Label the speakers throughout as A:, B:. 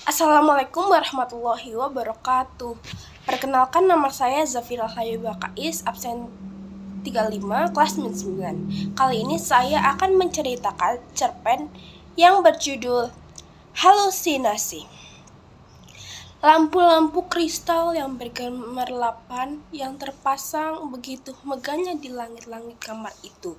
A: Assalamualaikum warahmatullahi wabarakatuh. Perkenalkan, nama saya Zafira Hayuba Kais, absen 35, kelas 9. Kali ini saya akan menceritakan cerpen yang berjudul Halusinasi. Lampu-lampu kristal yang bergemerlapan yang terpasang begitu megahnya di langit-langit kamar itu.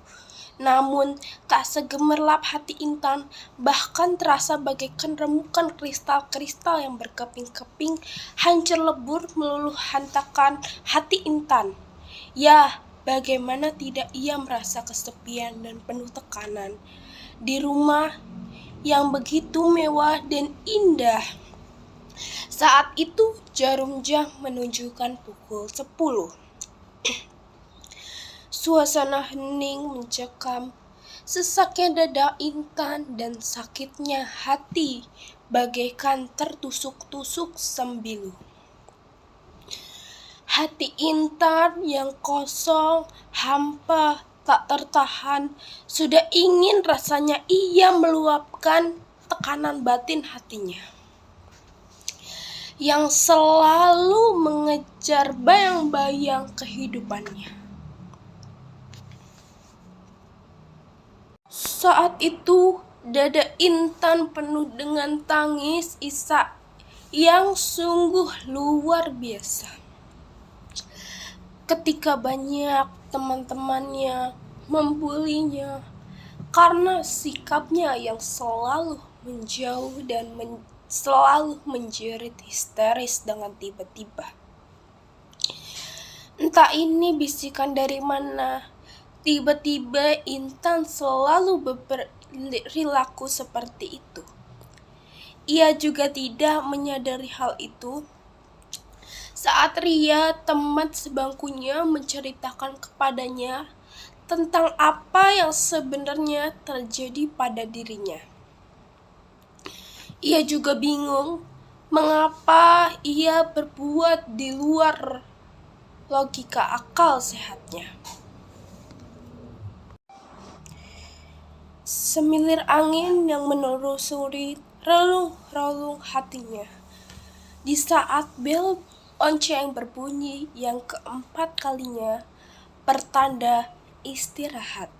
A: Namun, tak segemerlap hati Intan, bahkan terasa bagaikan remukan kristal-kristal yang berkeping-keping hancur lebur meluluh hantakan hati Intan. Ya, bagaimana tidak ia merasa kesepian dan penuh tekanan di rumah yang begitu mewah dan indah. Saat itu jarum jam menunjukkan pukul 10. Suasana hening mencekam, sesaknya dada Intan dan sakitnya hati bagaikan tertusuk-tusuk sembilu. Hati Intan yang kosong, hampa, tak tertahan, sudah ingin rasanya ia meluapkan tekanan batin hatinya yang selalu mengejar bayang-bayang kehidupannya. Saat itu, dada Intan penuh dengan tangis isak yang sungguh luar biasa. Ketika banyak teman-temannya membulinya karena sikapnya yang selalu menjauh dan selalu menjerit histeris dengan tiba-tiba. Entah ini bisikan dari mana, tiba-tiba Intan selalu berperilaku seperti itu. Ia juga tidak menyadari hal itu saat Ria, teman sebangkunya, menceritakan kepadanya tentang apa yang sebenarnya terjadi pada dirinya. Ia juga bingung mengapa ia berbuat di luar logika akal sehatnya. Semilir angin yang menelusuri relung-relung hatinya. Di saat bel lonceng berbunyi yang keempat kalinya, pertanda istirahat.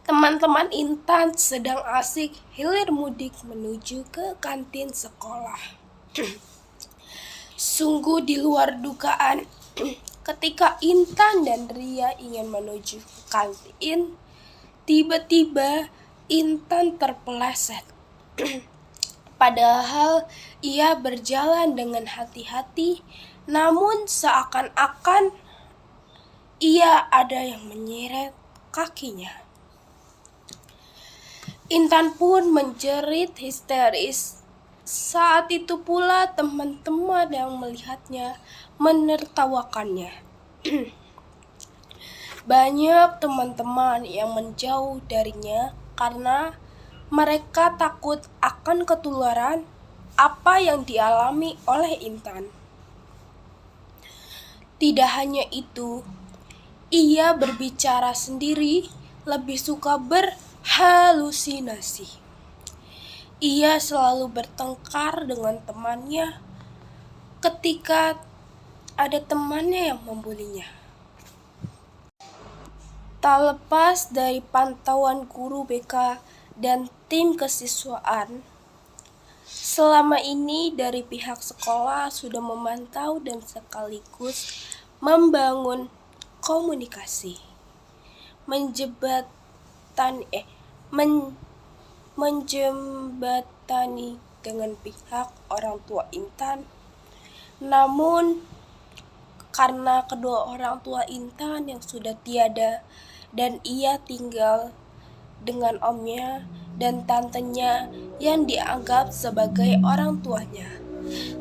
A: Teman-teman Intan sedang asik hilir mudik menuju ke kantin sekolah. Sungguh di luar dugaan, ketika Intan dan Ria ingin menuju ke kantin, tiba-tiba Intan terpeleset. Padahal ia berjalan dengan hati-hati, namun seakan-akan ia ada yang menyeret kakinya. Intan pun menjerit histeris. Saat itu pula teman-teman yang melihatnya menertawakannya. Banyak teman-teman yang menjauh darinya karena mereka takut akan ketularan apa yang dialami oleh Intan. Tidak hanya itu, ia berbicara sendiri, lebih suka berhalusinasi. Ia selalu bertengkar dengan temannya ketika ada temannya yang membulinya. Tak lepas dari pantauan guru BK dan tim kesiswaan, selama ini dari pihak sekolah sudah memantau dan sekaligus membangun komunikasi, menjembatani dengan pihak orang tua Intan. Namun karena kedua orang tua Intan yang sudah tiada dan ia tinggal dengan omnya dan tantenya yang dianggap sebagai orang tuanya,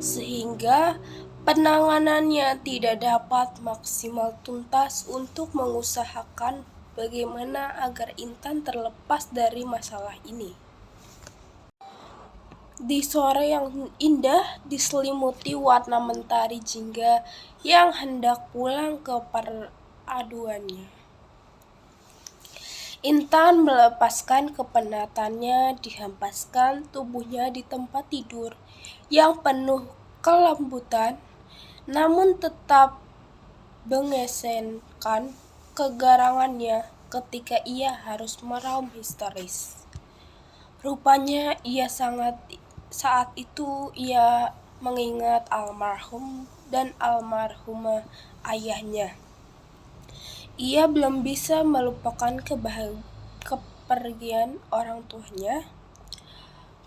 A: sehingga penanganannya tidak dapat maksimal tuntas untuk mengusahakan bagaimana agar Intan terlepas dari masalah ini. Di sore yang indah diselimuti warna mentari jingga yang hendak pulang ke peraduannya, Intan melepaskan kepenatannya, dihempaskan tubuhnya di tempat tidur yang penuh kelembutan, namun tetap mengesankan kegarangannya ketika ia harus meraung histeris. Rupanya saat itu ia mengingat almarhum dan almarhumah ayahnya. Ia belum bisa melupakan kepergian orang tuanya.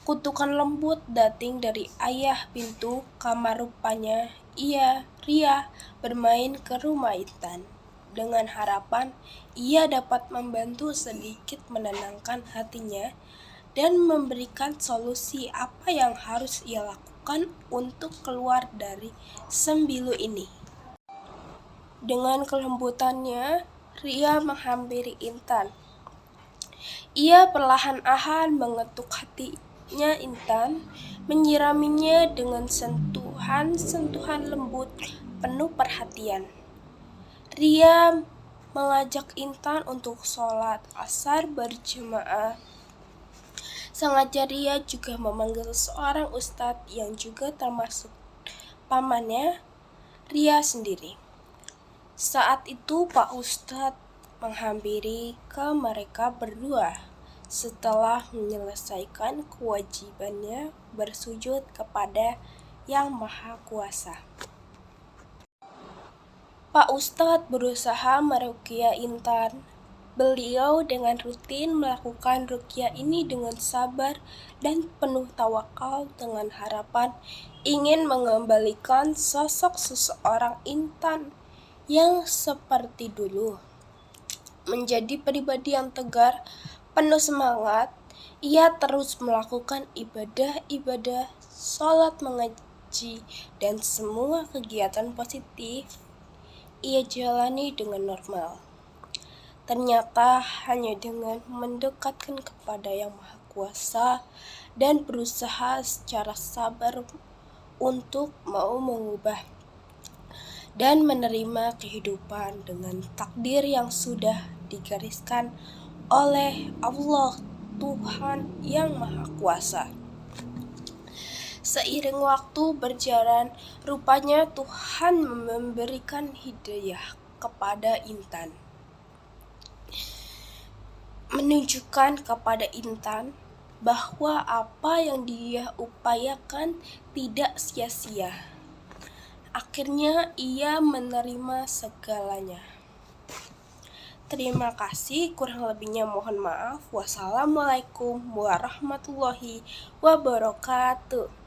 A: Kutukan lembut dating dari ayah pintu kamar. Rupanya Ria bermain ke rumah Intan dengan harapan ia dapat membantu sedikit menenangkan hatinya dan memberikan solusi apa yang harus ia lakukan untuk keluar dari sembilu ini. Dengan kelembutannya, Ria menghampiri Intan. Ia perlahan-lahan mengetuk hatinya Intan, menyiraminya dengan sentuhan-sentuhan lembut penuh perhatian. Ria mengajak Intan untuk sholat asar berjamaah. Sengaja Ria juga memanggil seorang ustadz yang juga termasuk pamannya Ria sendiri. Saat itu Pak Ustadz menghampiri ke mereka berdua setelah menyelesaikan kewajibannya bersujud kepada Yang Maha Kuasa. Pak Ustadz berusaha meruqyah Intan. Beliau dengan rutin melakukan ruqyah ini dengan sabar dan penuh tawakal dengan harapan ingin mengembalikan sosok seseorang Intan yang seperti dulu menjadi pribadi yang tegar, penuh semangat. Ia terus melakukan ibadah, sholat, mengaji, dan semua kegiatan positif ia jalani dengan normal. Ternyata hanya dengan mendekatkan kepada Yang Maha Kuasa dan berusaha secara sabar untuk mau mengubah dan menerima kehidupan dengan takdir yang sudah digariskan oleh Allah Tuhan Yang Maha Kuasa. Seiring waktu berjalan, rupanya Tuhan memberikan hidayah kepada Intan, menunjukkan kepada Intan bahwa apa yang dia upayakan tidak sia-sia. Akhirnya ia menerima segalanya. Terima kasih, kurang lebihnya mohon maaf. Wassalamualaikum warahmatullahi wabarakatuh.